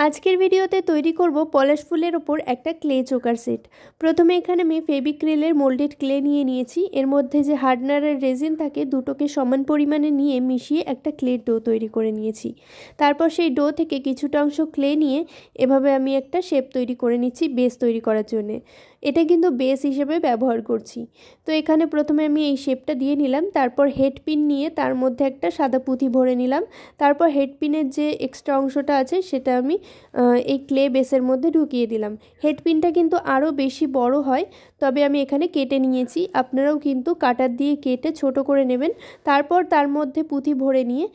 আজকের ভিডিওতে তৈরি করব পলাশ ফুলের ওপর একটা ক্লে চোকার সেট। প্রথমে এখানে আমি ফেভিক্রিলের মোল্ডেড ক্লে নিয়ে নিয়েছি। এর মধ্যে যে হার্ডনার আর রেজিন থাকে দুটোকে সমান পরিমাণে নিয়ে মিশিয়ে একটা ক্লে ডো তৈরি করে নিয়েছি। তারপর সেই ডো থেকে কিছুটা অংশ ক্লে নিয়ে এভাবে আমি একটা শেপ তৈরি করে নিচ্ছি বেস তৈরি করার জন্য। এটা কিন্তু বেস হিসেবে ব্যবহার করছি। তো এখানে প্রথমে আমি এই শেপটা দিয়ে নিলাম। তারপর হেড পিন নিয়ে তার মধ্যে একটা সাদা পুঁতি ভরে নিলাম। তারপর হেড পিনের যে এক্সট্রা অংশটা আছে সেটা আমি এই ক্লে বেসের মধ্যে ঢুকিয়ে দিলাম। হেড পিনটা কিন্তু আরও বেশি বড় হয়, তবে আমি এখানে কেটে নিয়েছি। আপনারাও কিন্তু কাটার দিয়ে কেটে ছোট করে নেবেন। তারপর তার মধ্যে পুঁতি ভরে নিয়ে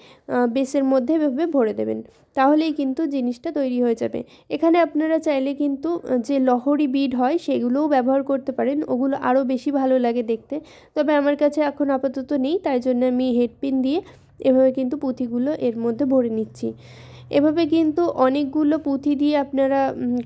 বেসের মধ্যে এভাবে ভরে দেবেন, তাহলেই কিন্তু জিনিসটা তৈরি হয়ে যাবে। এখানে আপনারা চাইলে কিন্তু যে লহরি বিড হয় সেগুলোও ব্যবহার করতে পারেন, ওগুলো আরও বেশি ভালো লাগে দেখতে। তবে আমার কাছে এখন আপাতত নেই, তাই জন্য আমি হেডপিন দিয়ে এভাবে কিন্তু পুঁথিগুলো এর মধ্যে ভরে নিচ্ছি। এভাবে কিন্তু অনেকগুলো পুঁথি দিয়ে আপনারা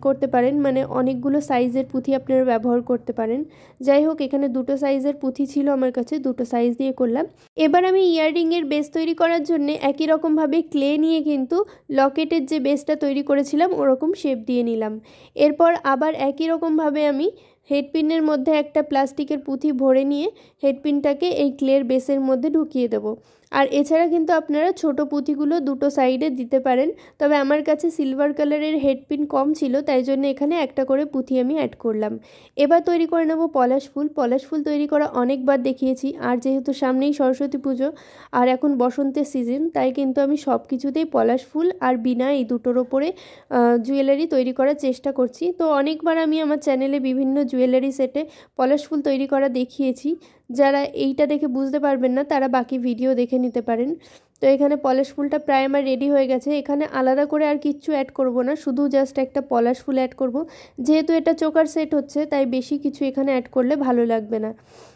করতে পারেন, মানে অনেকগুলো সাইজের পুঁথি আপনারা ব্যবহার করতে পারেন। যাই হোক, এখানে দুটো সাইজের পুঁথি ছিল আমার কাছে, দুটো সাইজ দিয়ে করলাম। এবার আমি ইয়াররিংয়ের বেস তৈরি করার জন্য একই রকমভাবে ক্লে নিয়ে কিন্তু লকেটের যে বেসটা তৈরি করেছিলাম ওরকম শেপ দিয়ে নিলাম। এরপর আবার একই রকমভাবে আমি হেডপিনের মধ্যে একটা প্লাস্টিকের পুঁথি ভরে নিয়ে হেডপিনটাকে এই ক্লের বেসের মধ্যে ঢুকিয়ে দেবো। আর এছাড়া কিন্তু আপনারা ছোট পুঁথিগুলো দুটো সাইডে দিতে পারেন, তবে আমার কাছে সিলভার কালারের হেডপিন কম ছিল, তাই জন্য এখানে একটা করে পুঁথি আমি অ্যাড করলাম। এবার তৈরি করে নেব পলাশ ফুল। পলাশ ফুল তৈরি করা অনেকবার দেখিয়েছি, আর যেহেতু সামনেই সরস্বতী পুজো আর এখন বসন্তের সিজন, তাই কিন্তু আমি সব কিছুতেই পলাশ ফুল আর বিনা এই দুটোর ওপরে জুয়েলারি তৈরি করার চেষ্টা করছি। তো অনেকবার আমি আমার চ্যানেলে বিভিন্ন জুয়েলারি সেটে পলাশ ফুল তৈরি করা দেখিয়েছি। যারা এইটা দেখে বুঝতে পারবেন না তারা বাকি ভিডিও দেখে নিতে পারেন। তো এখানে পলাশ ফুলটা প্রায় আমার রেডি হয়ে গেছে। এখানে আলাদা করে আর কিচ্ছু অ্যাড করব না, শুধু জাস্ট একটা পলাশ ফুল অ্যাড করব। যেহেতু এটা চোকার সেট হচ্ছে তাই বেশি কিছু এখানে অ্যাড করলে ভালো লাগবে না।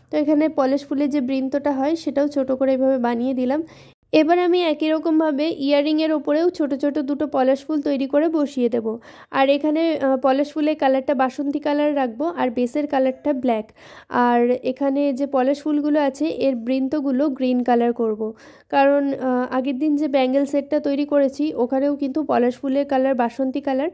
তো এখানে পলাশ ফুলের যে বৃন্তটা হয় সেটাও ছোট করে এভাবে বানিয়ে দিলাম। এবার আমি একই রকমভাবে ইয়াররিংয়ের ওপরেও ছোট ছোট দুটো পলাশ ফুল তৈরি করে বসিয়ে দেব। আর এখানে পলাশ ফুলের কালারটা বাসন্তী কালার রাখবো আর বেসের কালারটা ব্ল্যাক। আর এখানে যে পলাশ ফুলগুলো আছে এর বৃন্তগুলো গ্রিন কালার করব। কারণ আগের দিন যে ব্যাঙ্গেল সেটটা তৈরি করেছি ওখানেও কিন্তু পলাশ ফুলের কালার বাসন্তী কালার,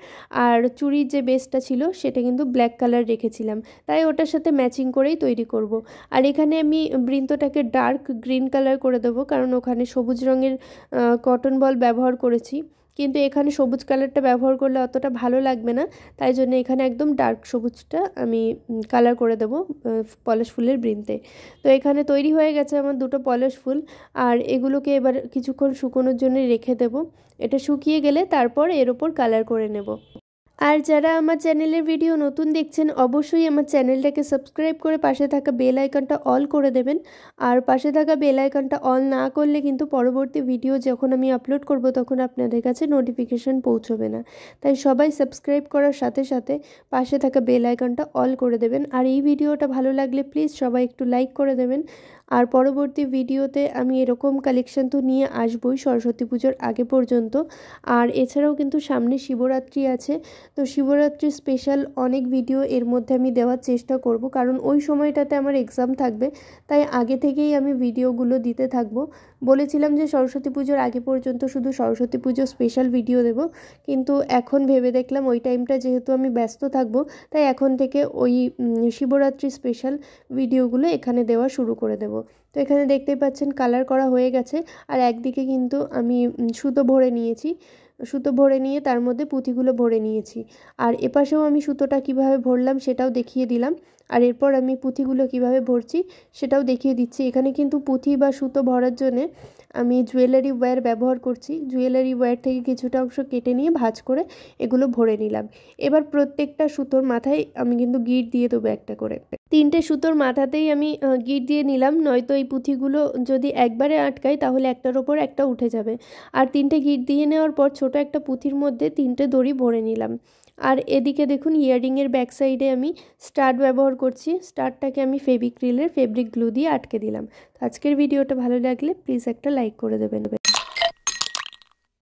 আর চুড়ির যে বেসটা ছিল সেটা কিন্তু ব্ল্যাক কালার রেখেছিলাম, তাই ওটার সাথে ম্যাচিং করেই তৈরি করব। আর এখানে আমি বৃন্তটাকে ডার্ক গ্রিন কালার করে দেবো, কারণ ওখানে সবুজ রঙের কটন বল ব্যবহার করেছি, কিন্তু এখানে সবুজ কালারটা ব্যবহার করলে অতটা ভালো লাগবে না, তাই জন্য এখানে একদম ডার্ক সবুজটা আমি কালার করে দেবো পলাশ ফুলের বৃন্তে। তো এখানে তৈরি হয়ে গেছে আমার দুটো পলাশ ফুল, আর এগুলোকে এবার কিছুক্ষণ শুকোনোর জন্য রেখে দেব। এটা শুকিয়ে গেলে তারপর এর ওপর কালার করে নেব। আর যারা আমার চ্যানেলের ভিডিও নতুন দেখছেন অবশ্যই আমার চ্যানেলটাকে সাবস্ক্রাইব করে পাশে থাকা বেল আইকনটা অল করে দেবেন। আর পাশে থাকা বেল আইকনটা অল না করলে কিন্তু পরবর্তী ভিডিও যখন আমি আপলোড করব তখন আপনাদের কাছে নোটিফিকেশন পৌঁছবে না। তাই সবাই সাবস্ক্রাইব করার সাথে সাথে পাশে থাকা বেল আইকনটা অল করে দেবেন। আর এই ভিডিওটা ভালো লাগলে প্লিজ সবাই একটু লাইক করে দেবেন। আর পরবর্তী ভিডিওতে আমি এরকম কালেকশন তো নিয়ে আসবই সরস্বতী পুজোর আগে পর্যন্ত। আর এছাড়াও কিন্তু সামনে শিবরাত্রি আছে, তো শিবরাত্রি স্পেশাল অনেক ভিডিও এর মধ্যে আমি দেওয়ার চেষ্টা করব, কারণ ওই সময়টাতে আমার এক্সাম থাকবে, তাই আগে থেকেই আমি ভিডিওগুলো দিতে থাকবো। বলেছিলাম যে সরস্বতী পুজোর আগে পর্যন্ত শুধু সরস্বতী পুজো স্পেশাল ভিডিও দেব, কিন্তু এখন ভেবে দেখলাম ওই টাইমটা যেহেতু আমি ব্যস্ত থাকবো, তাই এখন থেকে ওই শিবরাত্রি স্পেশাল ভিডিওগুলো এখানে দেওয়া শুরু করে দেব। তো এখানে দেখতেই পাচ্ছেন কালার করা হয়ে গেছে, আর একদিকে কিন্তু আমি সুতো ভরে নিয়েছি। সুতো ভরে নিয়ে তার মধ্যে পুঁথিগুলো ভরে নিয়েছি, আর এপাশেও আমি সুতোটা কিভাবে ভরলাম সেটাও দেখিয়ে দিলাম। আর এরপর আমি পুঁথিগুলো কিভাবে ভরছি সেটাও দেখিয়ে দিচ্ছি। এখানে কিন্তু পুঁথি বা সুতো ভরার জন্যে আমি জুয়েলারি ওয়্যার ব্যবহার করছি। জুয়েলারি ওয়্যার থেকে কিছুটা অংশ কেটে নিয়ে ভাঁজ করে এগুলো ভরে নিলাম। এবার প্রত্যেকটা সুতোর মাথায় আমি কিন্তু গিঁট দিয়ে দেবো একটা করে। তিনটে সুতোর মাথাতেই আমি গিঁট দিয়ে নিলাম, নয়তো এই পুঁথিগুলো যদি একবারে আটকায় তাহলে একটার ওপর একটা উঠে যাবে। আর তিনটে গিঁট দিয়ে নেওয়ার পর ছোট একটা পুঁথির মধ্যে তিনটে দড়ি ভরে নিলাম। আর এদিকে দেখুন ইয়াররিংয়ের ব্যাক সাইডে আমি স্টাড ব্যবহার করছি। স্টাডটাকে আমি ফেভিক্রিলের ফেব্রিক গ্লু দিয়ে আটকে দিলাম। তো আজকের ভিডিওটা ভালো লাগলে প্লিজ একটা লাইক করে দেবেন।